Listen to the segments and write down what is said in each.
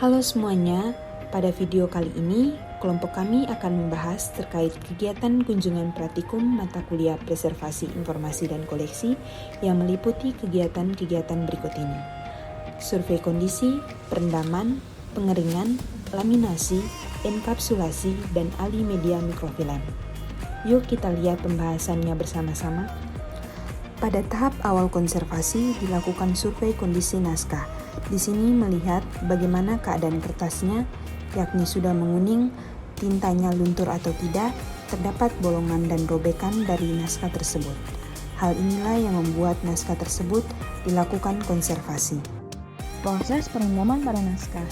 Halo semuanya, pada video kali ini kelompok kami akan membahas terkait kegiatan kunjungan praktikum mata kuliah preservasi informasi dan koleksi yang meliputi kegiatan-kegiatan berikut ini. Survei kondisi, perendaman, pengeringan, laminasi, enkapsulasi, dan alih media mikrofilm. Yuk kita lihat pembahasannya bersama-sama. Pada tahap awal konservasi dilakukan survei kondisi naskah. Di sini melihat bagaimana keadaan kertasnya, yakni sudah menguning, tintanya luntur atau tidak, terdapat bolongan dan robekan dari naskah tersebut. Hal inilah yang membuat naskah tersebut dilakukan konservasi. Proses perendaman pada naskah.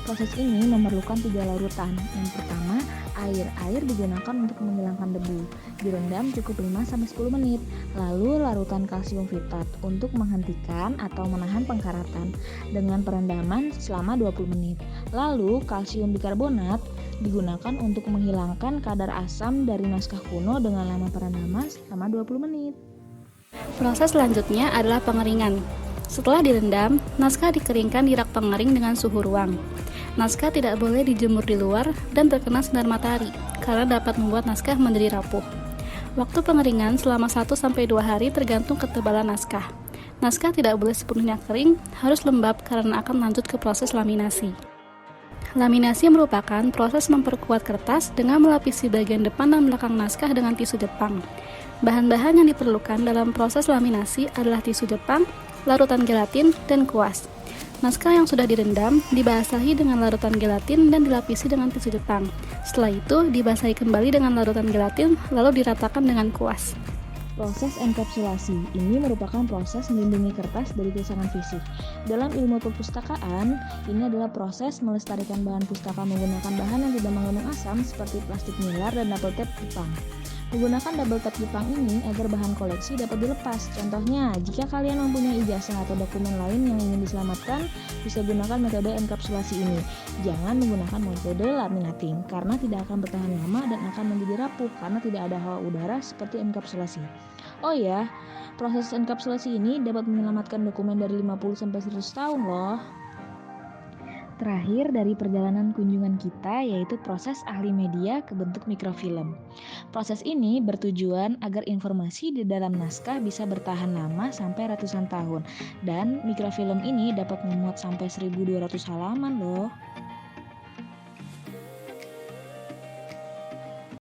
Proses ini memerlukan 3 larutan. Yang pertama, air. Air digunakan untuk menghilangkan debu. Direndam cukup 5-10 menit. Lalu larutan kalsium fitat untuk menghentikan atau menahan pengkaratan dengan perendaman selama 20 menit. Lalu kalsium bikarbonat digunakan untuk menghilangkan kadar asam dari naskah kuno dengan lama perendaman selama 20 menit. Proses selanjutnya adalah pengeringan. Setelah direndam, naskah dikeringkan di rak pengering dengan suhu ruang. Naskah tidak boleh dijemur di luar dan terkena sinar matahari, karena dapat membuat naskah menjadi rapuh. Waktu pengeringan selama 1-2 hari tergantung ketebalan naskah. Naskah tidak boleh sepenuhnya kering, harus lembab karena akan lanjut ke proses laminasi. Laminasi merupakan proses memperkuat kertas dengan melapisi bagian depan dan belakang naskah dengan tisu Jepang. Bahan-bahan yang diperlukan dalam proses laminasi adalah tisu Jepang, larutan gelatin, dan kuas. Naskah yang sudah direndam dibasahi dengan larutan gelatin dan dilapisi dengan tisu Jepang. Setelah itu dibasahi kembali dengan larutan gelatin lalu diratakan dengan kuas. Proses enkapsulasi ini merupakan proses melindungi kertas dari kerusakan fisik. Dalam ilmu perpustakaan, ini adalah proses melestarikan bahan pustaka menggunakan bahan yang tidak mengandung asam seperti plastik mylar dan double tape Jepang. Menggunakan double tape Jepang ini agar bahan koleksi dapat dilepas. Contohnya, jika kalian mempunyai ijazah atau dokumen lain yang ingin diselamatkan, bisa gunakan metode enkapsulasi ini. Jangan menggunakan metode laminating karena tidak akan bertahan lama dan akan menjadi rapuh karena tidak ada hawa udara seperti enkapsulasi. Oh ya, proses enkapsulasi ini dapat menyelamatkan dokumen dari 50-100 tahun loh. Terakhir dari perjalanan kunjungan kita yaitu proses ahli media ke bentuk mikrofilm. Proses ini bertujuan agar informasi di dalam naskah bisa bertahan lama sampai ratusan tahun dan mikrofilm ini dapat memuat sampai 1200 halaman loh.